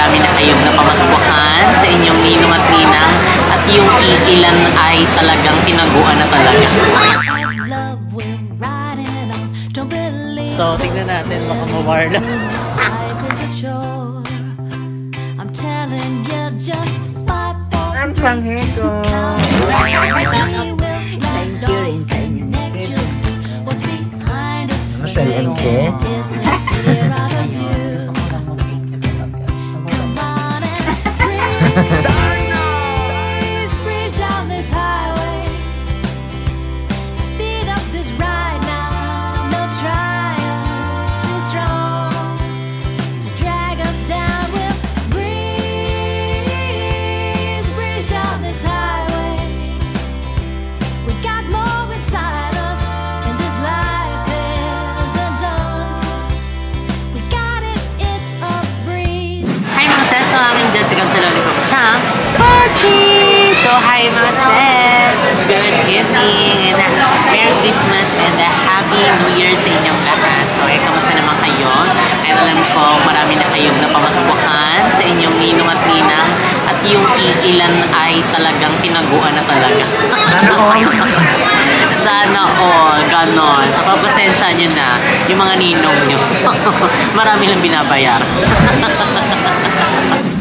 marami na kayong napamasbuhan sa inyong ninong at ninang at yung ilan ay talagang tinaguan na talaga. So, tignan natin baka mawarla. Ang panghe ko. Thank you rin sa inyo. Mas LMK? So, hi mga sis! Good evening and Merry Christmas and Happy New Year sa inyong lahat. So, kamusta naman kayo? And alam ko, marami na kayong napamasbuhan sa inyong ninong at ninang at yung ilan ay talagang tinaguan na talaga. Sana all, ganon. So, pagpasensya nyo na yung mga ninong nyo. Marami lang binabayar.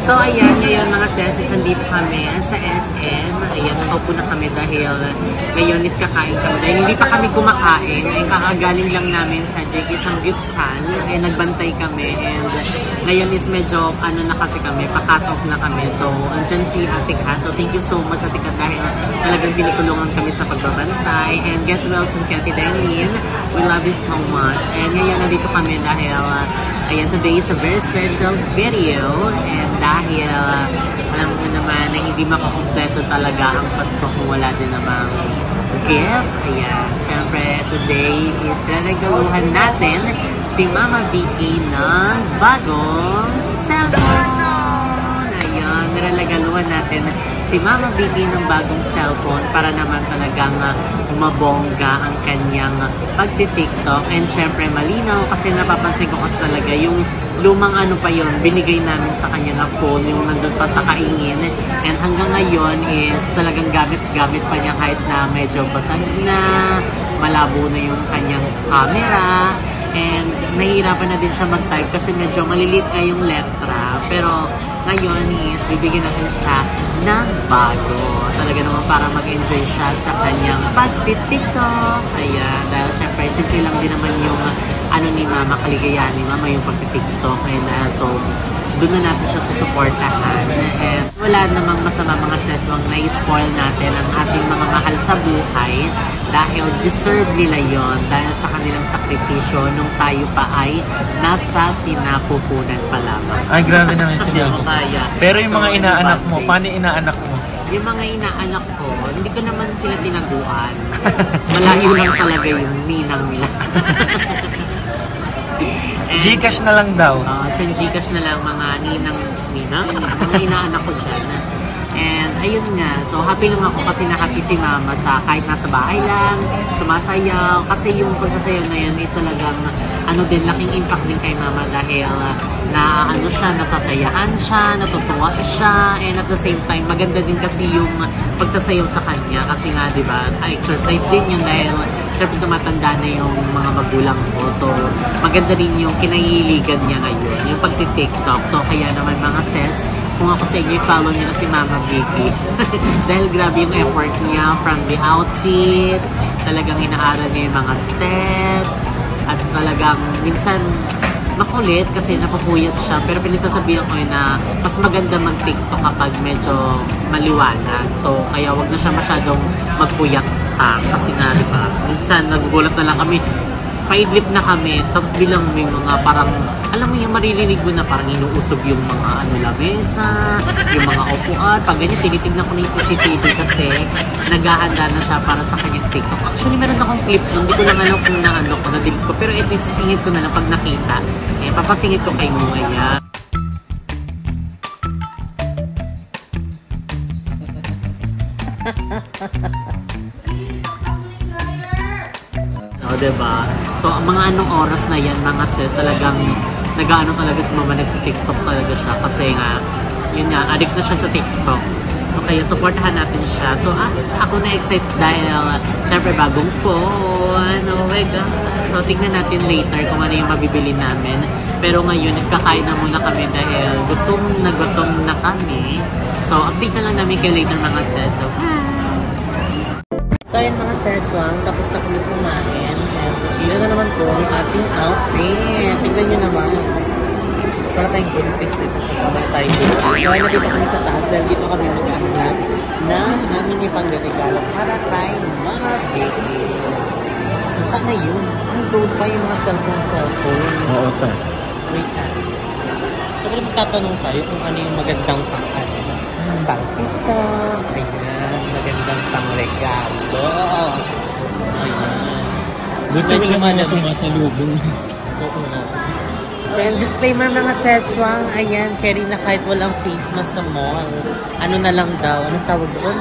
So, ayan, ngayon mga sis, nandito kami sa SM. Ayan, nakaupo na kami dahil ngayon is kakain kami. Dahil hindi pa kami kumakain. Ngayon, kakagaling lang namin sa JK Samgyupsal. Ayan, nagbantay kami. And ngayon is medyo, na kasi kami, pa-cut off na kami. So, andyan si Ate Kat. So, thank you so much, Ate Kat, dahil talagang tinikulungan kami sa pagbabantay. And get well soon, Ate Dailin. We love you so much. And ngayon, nandito kami dahil, ayan, today is a very special video. And dahil alam mo naman na hindi makakompleto talaga ang Pasko kung wala din namang gift. Ayan, syempre today is regaluhan natin si Mama Vicky ng bagong cellphone. Ayan, niregaluhan natin si Mama Vicky ng bagong cellphone para naman talagang mabongga ang kanyang pagti-TikTok. And syempre malinaw kasi napapansin ko kasi talaga yung lumang pa yun, binigay namin sa kanya na phone, yung nandun pa sa kaingin. And hanggang ngayon is talagang gamit-gamit pa niya kahit na medyo basag na, malabo na yung kanyang camera. And nahihirapan na din siya mag-type kasi medyo maliliit na yung letra. Pero ngayon is bibigyan natin siya ng bago. Talaga naman para mag-enjoy siya sa kanyang pag-TikTok. Ayan, dahil syempre simple lang din naman yung ni Mama, kaligayahan ni Mama yung pag-TikTok. And so, doon na natin siya susuportahan. And wala namang masama mga sis, na-spoil natin ang ating mga mahal sa buhay dahil deserve nila yon dahil sa kanilang sakripisyo nung tayo pa ay nasa sinapupunan pa lamang. Ay, grabe naman sila. Pero yung mga inaanak mo, paano inaanak mo? Yung mga inaanak ko, hindi ko naman sila tinaguan. Malayo lang talaga yung ninang nila. Gcash na lang daw. Sa Gcash na lang mga ninang, mga inaanak ko dyan. And ayun nga, so happy lang ako kasi na-happy si Mama sa kahit nasa bahay lang, sumasayaw. Kasi yung pagsasayaw na yun is talagang din, laking impact din kay Mama dahil na nasasayahan siya, natutuwa siya, and at the same time, maganda din kasi yung pagsasayaw sa kanya kasi nga, di ba, exercise din yun dahil syempre tumatanda na yung mga magulang ko. So, maganda din yung kinahihiligan niya ngayon, yung pagti-TikTok. So, kaya naman mga sis, kung ako sa inyo, follow niyo na si Mama Vicky. Dahil grabe yung effort niya from the outfit, talagang inaaral niya yung mga steps, at talagang minsan makulit kasi napapuyat siya. Pero pinagsasabihan ko yun na mas maganda mag-TikTok kapag medyo maliwanag. So, kaya wag na siya masyadong magpuyat kasi nga, diba, minsan nagugulat na lang kami, paidlip na kami, tapos bilang may mga parang, alam mo yung maririnig mo na parang inuusog yung mga lamesa, yung mga upuan. Pag ganyan, tinitignan ko na yung CCTV kasi naghahanda na siya para sa kanyang TikTok. Actually, meron akong clip nun, hindi ko lang alam kung na-delete ko, pero at least sisingit ko na lang pag nakita. Eh, papasingit ko kay Mungay yan. O, diba? So, ang mga anong oras na yan, mga sis, talagang nag-ano talaga si mama, nag-TikTok talaga siya. Kasi nga, yun nga, addict na siya sa TikTok. So kaya supportahan natin siya. So ako na-excite dahil syempre bagong phone. Oh my God. So tignan natin later kung ano yung mabibili namin. Pero ngayon is kakain na muna kami dahil gutom na kami. So update na lang namin kayo later mga sis. So ayun mga seswang, tapos na kami kumain. And sila na naman po ang ating outfit. Tignan nyo naman. Para tayong buntis dito sa para tayo dito. So ayun, nandito kami sa taas dahil dito kami maghahanap ng aming ipangregalo para kay mga baby. So sana yun? Ay, doon pa yung mga cellphone. Oo, tayo. Wait na. So kung magtatanong tayo kung ano yung magandang pang-ano. Pang-TikTok. Ayan, magandang pang-regalo. Ayan. Buti wala mga sumasalubong. Oo na. And disclaimer mga seswang, ayan, carry na kahit walang face mask sa mall. Ano na lang daw? Anong tawag doon?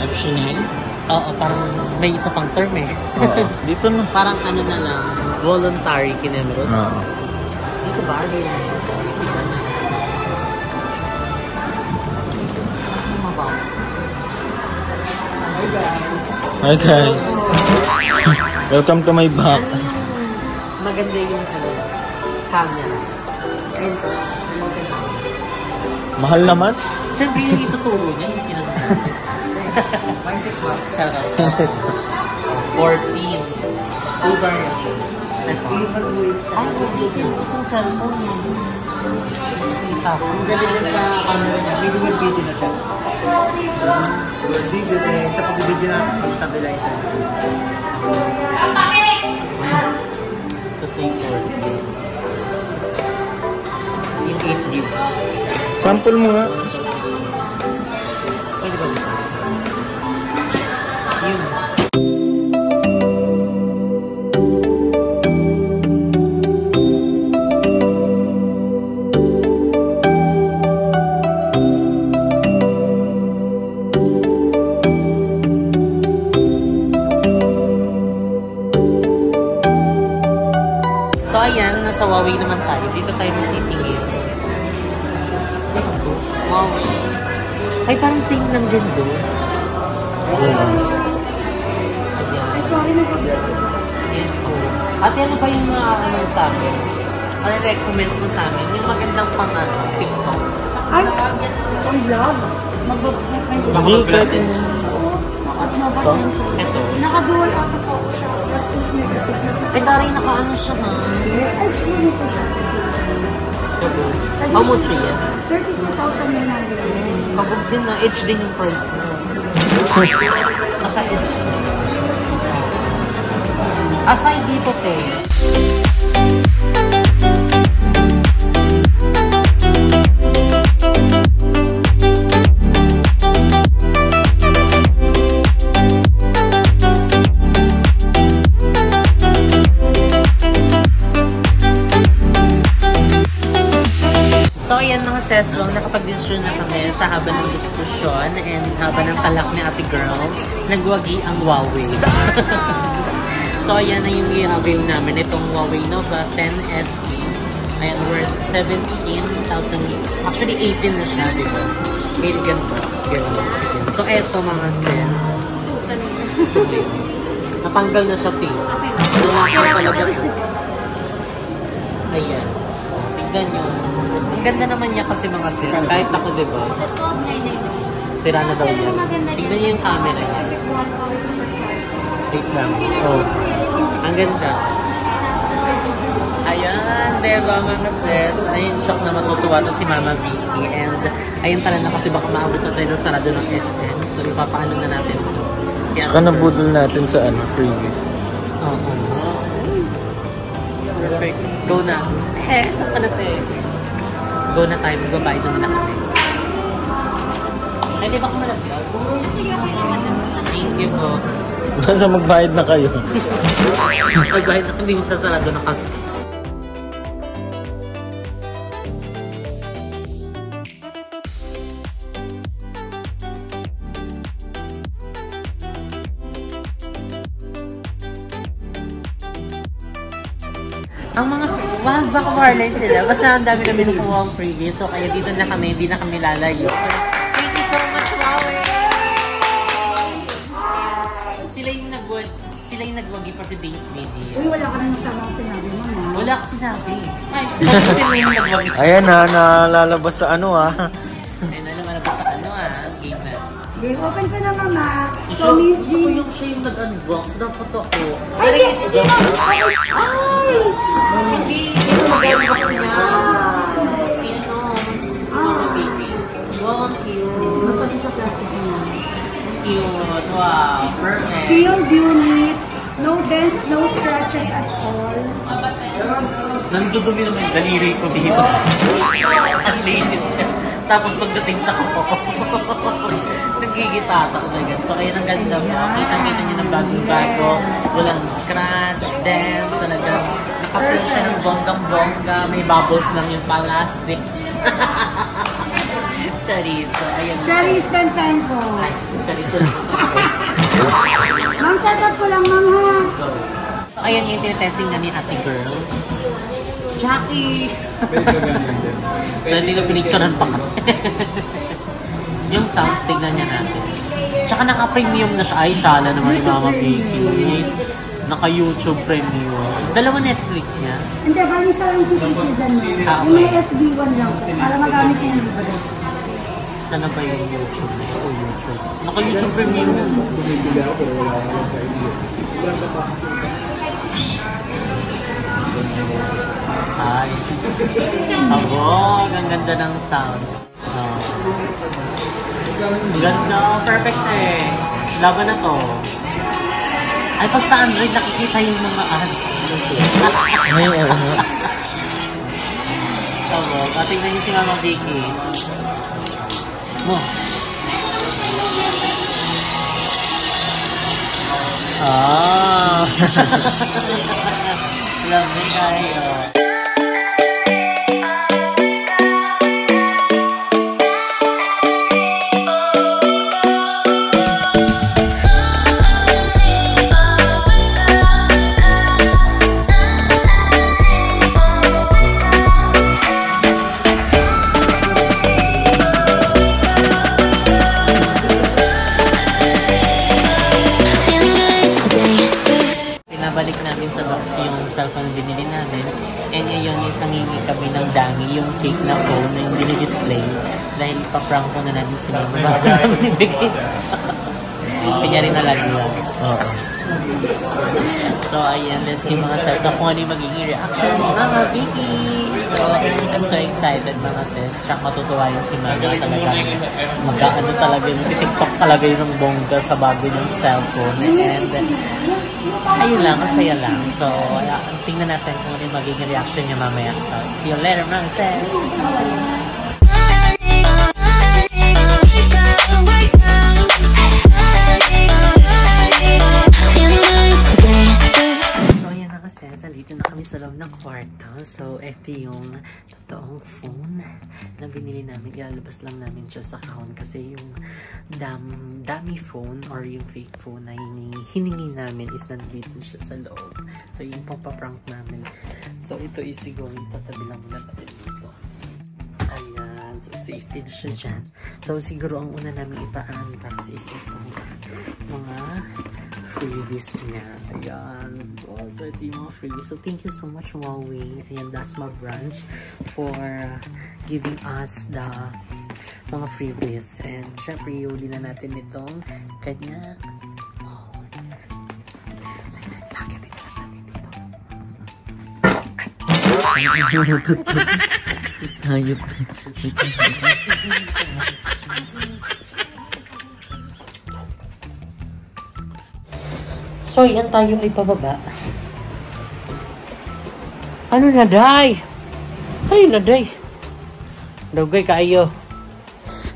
Optional? Oo, parang may isa pang term eh. Oo. Dito na. Parang ano na lang, voluntary kinenroll. Oo. Dito ba? Hi guys! Hi guys! Welcome to my back. Maganda yung camera. Ayun po. Mahal naman? Siyempre yung ituturo niya, yung kinagawa. Mindset ba? Charot. 14. Uber na siya. Ay, hindi ko sa cellphone mo. Ang galing na sa camera niya, may dual video na siya. Dual video din, sa pag-video na pag-stabilizer. Tapos na yung 14. Yung 8 gig. Sample mo nga. Pwede ba bisa? Yun. So ayan, nasa Huawei naman tayo. Dito tayo magtitingin. Huawei. Ay, parang same lang din doon. Ayan. Yes, oh. Ate, ano ba yung mga ano sa amin? Ano recommend mo sa amin? Yung magandang pang ano, TikTok. Ay, ang vlog. Hindi kahit Ito? Ito. Nakadual ako po siya. Plus 8 megapixels. Petari, naka-ano siya ha? Ay, chino po siya kasi. How much yan? 32,900. Pagod din na, H din yung price mo. Naka-H. Aside dito, te. So ayan mga seswang, nakapag-decision na kami sa haba ng diskusyon and haba ng talak ni ate girl, nagwagi ang Huawei. So ayan na yung i-avail namin, itong Huawei Nova 10 SE. Ayan, worth 17,000, actually 18 na siya, diba? Very ganito. So eto mga sis. Natanggal na siya, te. Lumakas talaga siya. Ayan. Tignan nyo. Ang ganda naman niya kasi mga sis. Kahit ako, di ba? Sira na daw yan. Tignan niyo yung camera niya. Wait lang. Oh. Ang ganda. Ayan, di ba mga sis? Ayun, shock na matutuwa to si Mama Vicky. And ayun pala na kasi baka maabot na tayo ng sarado ng SM. So ipapaano na natin. Saka nabudol natin sa ano, freebies. Oo. Perfect. Go na. Saan ka na go na tayo. Magbabayad naman na kami. Ay, di ba ka malaglag? Sige, okay naman. Thank you po. Basta magbayad na kayo. Magbayad na kami sa sarado na kasi. Ang mga Mahal ba kumarlin sila? Basta ang dami namin nakuha ang freebie. So, kaya dito na kami, hindi na kami lalayo. So, thank you so much, Huawei! Sila yung nag-wagi for today's video. Uy, wala ka na nasama ko sinabi mo, ma. Wala ko sinabi. Ay, sila yung nag-wagi. Ayan na, nalalabas sa ano Ay, nalalabas sa ano game na. Game open ko na, mama. So, So, Miss gusto ko G. yung siya yung nag-unbox ng photo ko. Ay, yes, hindi na. Ay! Hindi, ito nag-unbox niya. Si ano, Mama Baby. Wow, ang cute. Masakit sa plastic niya. Cute. Wow, perfect. Sealed unit. No dents, no scratches at all. Nandudumi naman yung daliri ko dito. Ang latest. Tapos pagdating sa ko, nagigitatak na yan. So, ayun ang ganda mo. Kita-kita nyo ng bagong-bago. Walang scratch, dents, talagang nakasil siya ng bonggang-bongga. May bubbles lang yung plastic. Charis. So, ayun. Charis, kantahin ko. Ay, Charis. Ma'am, set up ko lang, ma'am, ha? So, ayun yung tinetesting na ni ate girl. Jackie! Dahil nila pinicturean pa kami. Yung sounds, tignan niya natin. Tsaka naka-premium na siya. Ay, shala naman yung Mama Vicky. Naka-YouTube premium. Dalawa Netflix niya. Hindi, bali sa lang kikita dyan. Yung may SB1 lang po, para magamit yung libre. Sana ba yung YouTube na yun? O YouTube? Naka-YouTube premium. Ay. Abog, ang ganda ng sound. No. Ang ganda, perfect eh. Laban na to. Ay, pag sa Android, nakikita yung mga ads. Abog, tingnan niyo si Mama Vicky. Mo. Love me kayo. Pinabalik namin sa box yung cellphone na binili namin. And ngayon is nangingi kami ng dami yung fake na phone na yung dinidisplay. Dahil pa-prank ko na namin sila. Bago namin ibigay. Kanya rin nalang lang. Oo. So, ayan. Let's see mga sis. So, kung ano yung magiging reaction ni Mama Vicky. So, I'm so excited mga sis. Tsaka matutuwa yun si Mama talaga. Mag-ano talaga yung TikTok talaga yun ng bongga sa bago ng cellphone. And ayun lang, ang saya lang. So, tingnan natin kung ano yung magiging reaction niya mamaya. So, see you later mga sis. Dito na kami sa loob ng kwarto. So, ito yung totoong phone na binili namin. Ilalabas lang namin siya sa account kasi yung dummy phone or yung fake phone na hiningi namin is nandito siya sa loob. So, yung pang-prank namin. So, ito is siguro tatabi lang muna natin dito. Ayan. So, safe din siya dyan. So, siguro ang una namin ipa-unbox is itong mga freebies niya. Ayan. So, ito yung mga freebies. So, thank you so much, Huawei. Ayan, Dasma branch for giving us the mga freebies. And, syempre, iuli na natin itong kanya. Oh. Lagyan din na natin dito. Hayop. So, yan tayo ay pababa. Ano na, day? Ay, na, day. Dugay kayo.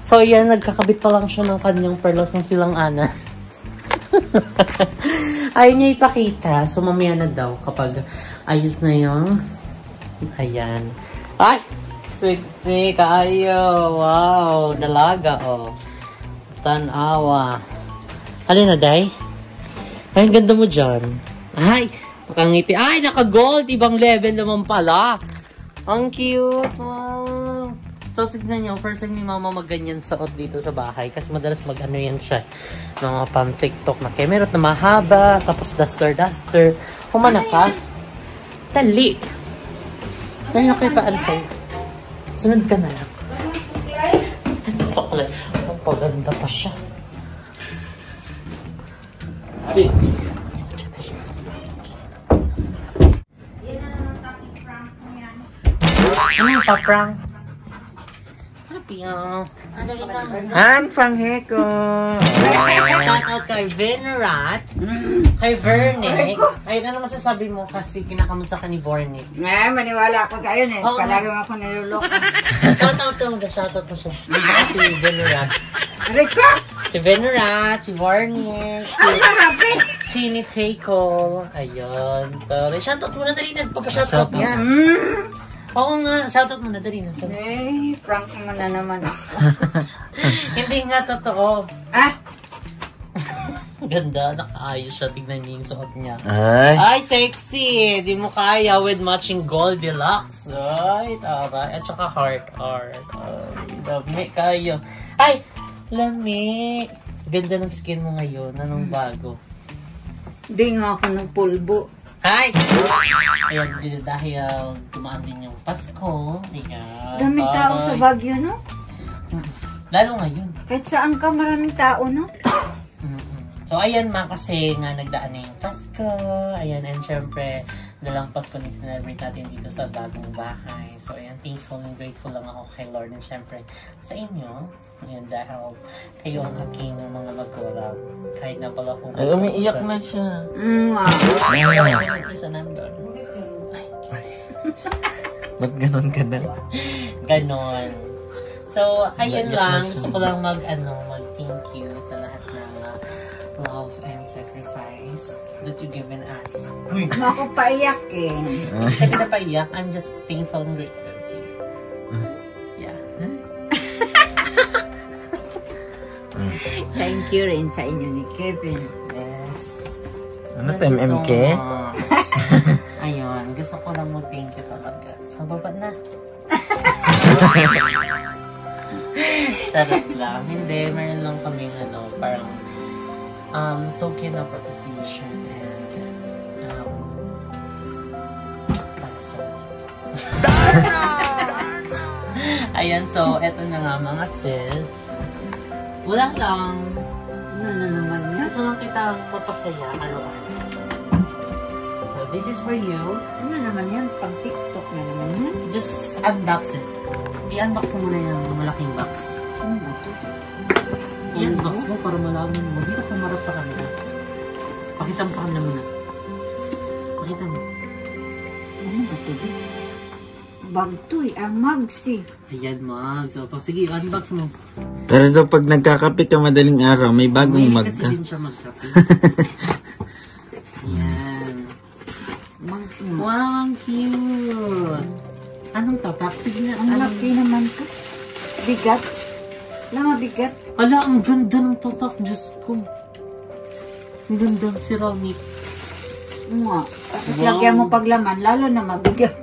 So, yan, nagkakabit pa lang siya ng kanyang perlos ng silang ana. Ayaw niya ipakita. So, mamaya na daw kapag ayos na yung... Ayan. Ay! Sexy kayo. Wow. Dalaga, oh. Tanawa. Halina, day. Ay, ang ganda mo dyan. Ay, Nakangiti. Ay, naka-gold. Ibang level naman pala. Ang cute. Wow. So, tignan nyo. First time ni mama magganyan suot dito sa bahay. Kasi madalas mag-ano yan siya. Mga pang-tiktok na kemerot na mahaba. Tapos duster. Humana ka. Tali. May nakipaan sa'yo. Sunod ka na lang. Suklay. Ang paganda pa siya. Ay. Ano pa, prank? Happy, Ang pangheko! Shout out kay Venerat, kay Vernick. Ay, ano masasabi mo kasi kinakamusta ka ni Vernick? Maniwala ako kayo eh. Oo. Palagi mo ako niluloko. Shout out mo siya. Si Venerat. Rika! Si Venerat, si Vernick, Ang marapit! si Tini Takol. Ayun. Shout out mo na dali. Nagpapashout out niya. Oo nga, shoutout mo na dali na sa... Eh, prank mo na naman ako. Hindi nga totoo. Ah! Ganda, nakaayos siya. Tignan niyo yung suot niya. Ay! Ay, sexy! Di mo kaya with matching gold deluxe. Ay, tara. At saka heart. Ay, lami kayo. Ay, lami. Ganda ng skin mo ngayon. Anong bago? Di nga ako ng pulbo. Ay! Ayan, dahil tumaan din yung Pasko. Ayan. Daming tao sa Baguio, no? Lalo ngayon. Kahit saan ka, maraming tao, no? So, ayan ma, kasi nga nagdaan na yung Pasko. Ayan, and syempre, dalang Pasko na celebrate natin dito sa bagong bahay. So, ayan, thankful and grateful lang ako kay Lord and syempre sa inyo. Ayan, dahil kayo ang aking mga magulang. Kahit na pala kung... Ay, umiiyak na siya. Ay, isa nandun. Ba't ganon ka na? Ganon. So, ayun lang. Gusto ko lang mag-thank you sa lahat ng love and sacrifice that you've given us. Ako paiyak eh. Sabi na paiyak, I'm just thankful and grateful to you. Yeah. Thank you rin sa inyo ni Kevin. Yes. Ano, Thank you MMK? so much. Ayun, gusto ko lang mag-thank you talaga. So, baba na. Charot lang. Hindi, meron lang kami parang token of appreciation and ayan, so eto na nga mga sis. Wala lang. Ano na naman yan? Gusto lang kita mapasaya araw-araw. So this is for you. Ano naman yan? Pag TikTok na naman yan? Just unbox it. I-unbox mo muna yung malaking box. Ano ba ito? I-unbox mo para malaman mo. Dito ka marap sa kanila. Pakita mo sa kanila muna. Pakita mo. Ano ba ito? Bag to eh. Ang mugs eh. Ayan, mag. So, sige, unbox mo. Pero daw pag nagkakape ka madaling araw, may bagong mag Kasi ka. din siya magkape. Ayan. Mugs mo. Wow, ang cute. Anong tapak? Sige na. Ang laki naman to. Bigat. Lama bigat. Ala, ang ganda ng tatak. Diyos ko. Ang ganda ng ceramic. Nga. Tapos lagyan mo paglaman, lalo na mabigat.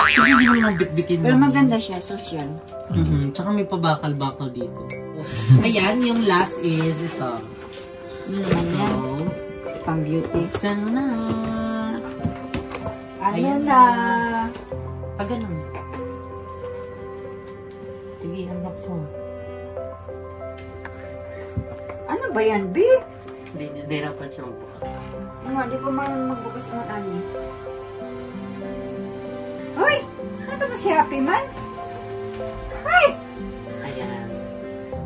Sige, hindi mo naman bitbitin Pero mo. maganda siya, social. Tsaka may pabakal-bakal dito. Ayan, yung last is ito. Ano naman yan? So, Pang beauty. buksan mo na. Ano Ayan na? Pag ganun. Sige, unbox mo. Ano ba yan, B? Hindi dapat siya magbukas. Nga, di ko magbukas ng ano. Hoy! Ano ba ito si Happy Man? Hoy! Ayan.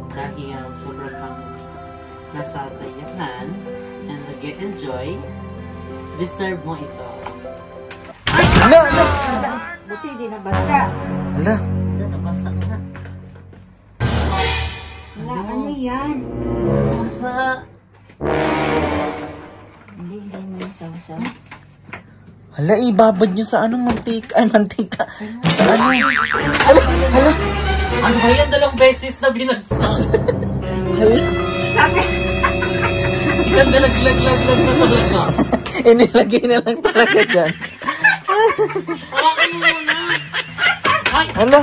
Dahil sobrang kang nasasayahan and nag-enjoy, deserve mo ito. Hala! Buti di nabasa. Hala! Nabasa na. Wala, ano yan? Basa. Hindi mo nasawasaw. Hala, ibabad nyo sa anong mantika. Ay, mantika. Sa ano? Hala! Hala! Ano ba yan? 2 beses na binagsak. Hala! Ikan dalaglag sa talaga. Inilagay na lang talaga dyan. Hawakan mo muna. Ay, Hala.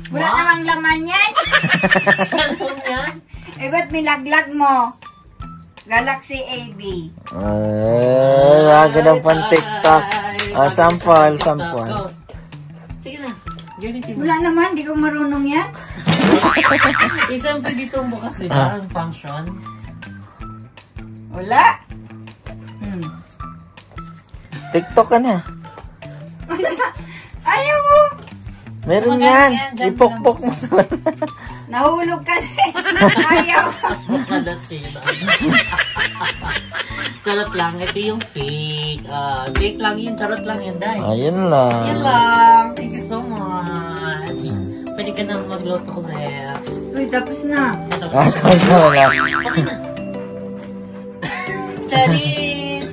Wala namang laman yan. cellphone yan. Eh, ba't milaglag mo? Galaxy AB. Lago ng pan TikTok. Sample. Sige na. Gamitin mo. Wala naman, di ko marunong yan. Isang pwede itong bukas, di ba? Ang function. Wala. TikTok ka na. Ayaw mo. Meron Maganda yan. yan, dyan Ipokpok mo sa... Nahulog kasi. Ayaw. Makadasin. Charot lang. Ito yung fake. Fake lang yun. Charot lang yun, Day. Ayun lang. Yan lang. Thank you so much. Pwede ka na magluto ulit. Uy, tapos na. Tapos na wala. Okay na. Charis!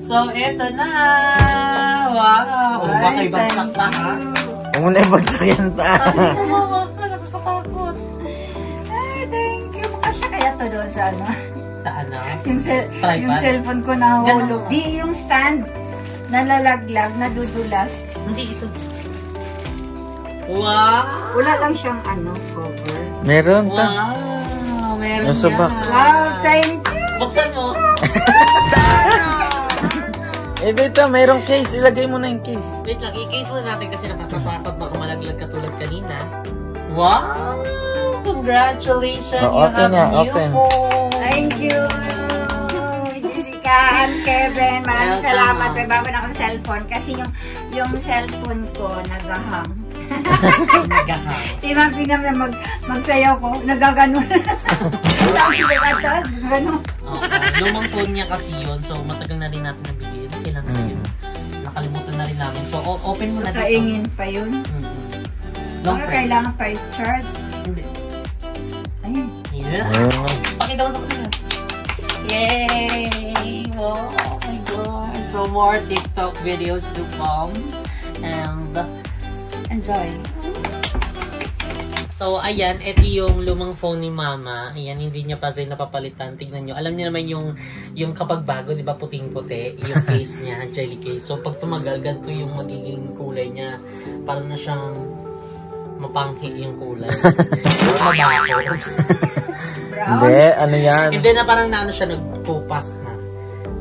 So, eto na. Wow. Ay, Baka ibagsak pa, ha? Huwag mo na ibagsak yan ta. Kumawa ka. Nakakatakot. Ay, thank you. Makasya kaya to doon sa ano? Sa ano? Yung Tripod? cellphone ko nahulog. Ganun. Di, yung stand. Nalalaglag, nadudulas. Hindi ito. Wow! Wala lang siyang ano, cover. Meron ta. Wow! Meron Nasa yan. box. Wow, thank you. Buksan mo. Dito, mayroong case. Ilagay mo na yung case. Wait lang, i-case muna natin kasi nakakatakot baka malaglag katulad kanina. Wow! Congratulations! Oh, open you have na, new open. phone! Thank you. Jessica and Kevin, maraming Welcome. salamat. May bago na akong cellphone kasi yung cellphone ko nagahang. Nagahang. Diba magsayaw ko, nagaganon. Gano'n. Oo, lumang phone niya kasi yun. So, matagal na rin natin nabili. Kailan na yun? Nakalimutan na rin namin. So, open mo na dito. Kaingin pa yun. Long Baka press. kailangan pa i-charge. Hindi. Ayun. Yeah. Pakita ko sa kanila. Yay! Oh my God. So, more TikTok videos to come. And enjoy. So, ayan, ito yung lumang phone ni Mama. Ayan, hindi niya pa rin napapalitan. Tignan nyo. Alam niyo naman yung kapag bago, di ba, puting-puti, yung case niya, jelly case. So, pag tumagal, ganito yung magiging kulay niya. Parang na siyang mapanghi yung kulay. Mabako. Hindi, ano yan? Hindi na parang naano siya, nagpupas na.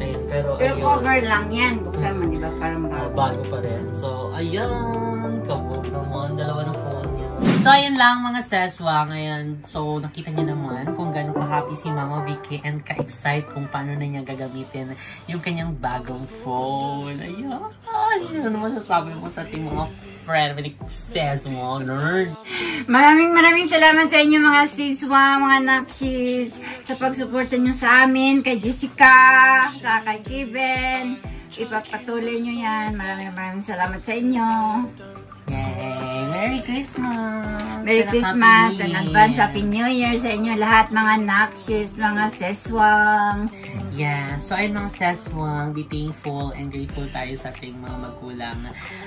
Ayun, pero Pero ayun. cover lang yan. Buksan mo, di ba? Parang bago. Bago pa rin. So, ayun. Kabog naman. Dalawa ng phone niya. So, ayun lang mga seswa ngayon. So, nakita niyo naman kung gano'n ka-happy si Mama Vicky and ka-excite kung paano na niya gagamitin yung kanyang bagong phone. Ayun. Ano masasabi mo sa ating mga friend with seswa, nerd? Maraming salamat sa inyo mga siswa, mga nakshis, sa pagsuporta nyo sa amin, kay Jessica, sa kay Kevin. Ipagpatuloy nyo yan. Maraming salamat sa inyo. Yay! Merry Christmas! Merry And a Christmas Happy and New advance Year. Happy New Year sa inyo lahat, mga nakshis, mga seswang. Yeah, so ayun mga seswang, be thankful and grateful tayo sa ating mga magulang.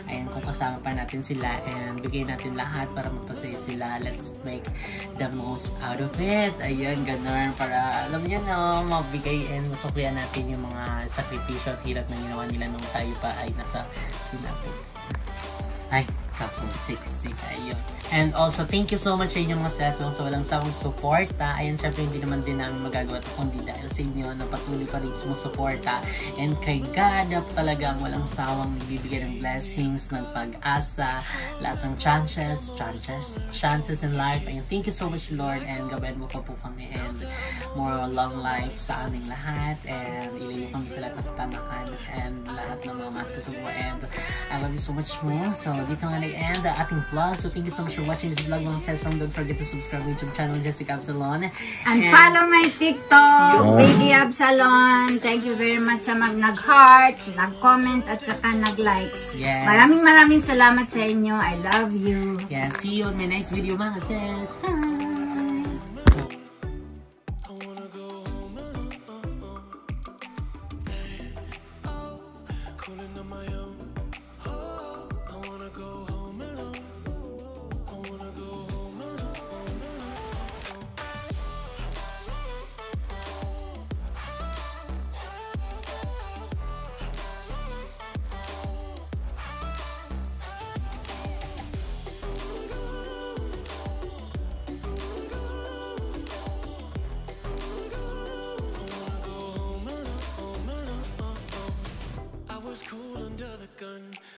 Ayun, kung kasama pa natin sila and bigay natin lahat para mapasaya sila. Let's make the most out of it. Ayun, ganun. Para, alam niyo na, mabigay and masuklian natin yung mga sakripisyo at hirap na ginawa nila nung tayo pa ay nasa sinapit. Ay, kapag sexy kayo. And also, thank you so much sa inyong mga seswang sa walang sawang suporta. Ayun, syempre hindi naman din namin magagawa ito kundi dahil sa inyo na patuloy pa rin sumusuporta. And kay God na talagang walang sawang ibibigay ng blessings, ng pag-asa, lahat ng chances in life. Ayun, thank you so much Lord and gabayan mo pa po kami and more long life sa aming lahat and ilayo kami sa lahat ng katamakan and lahat ng mga matos mo and I love you so much more. So, dito nga nag-end the ating vlog. So, thank you so much for watching this vlog. Mga seswang, don't forget to subscribe to YouTube channel, Jessica Absalon. And follow my TikTok, Baby Absalon. Thank you very much sa nag-heart, nag-comment, at saka nag-likes. Yes. Maraming salamat sa inyo. I love you. Yeah, see you on my next video, mga sis. Bye!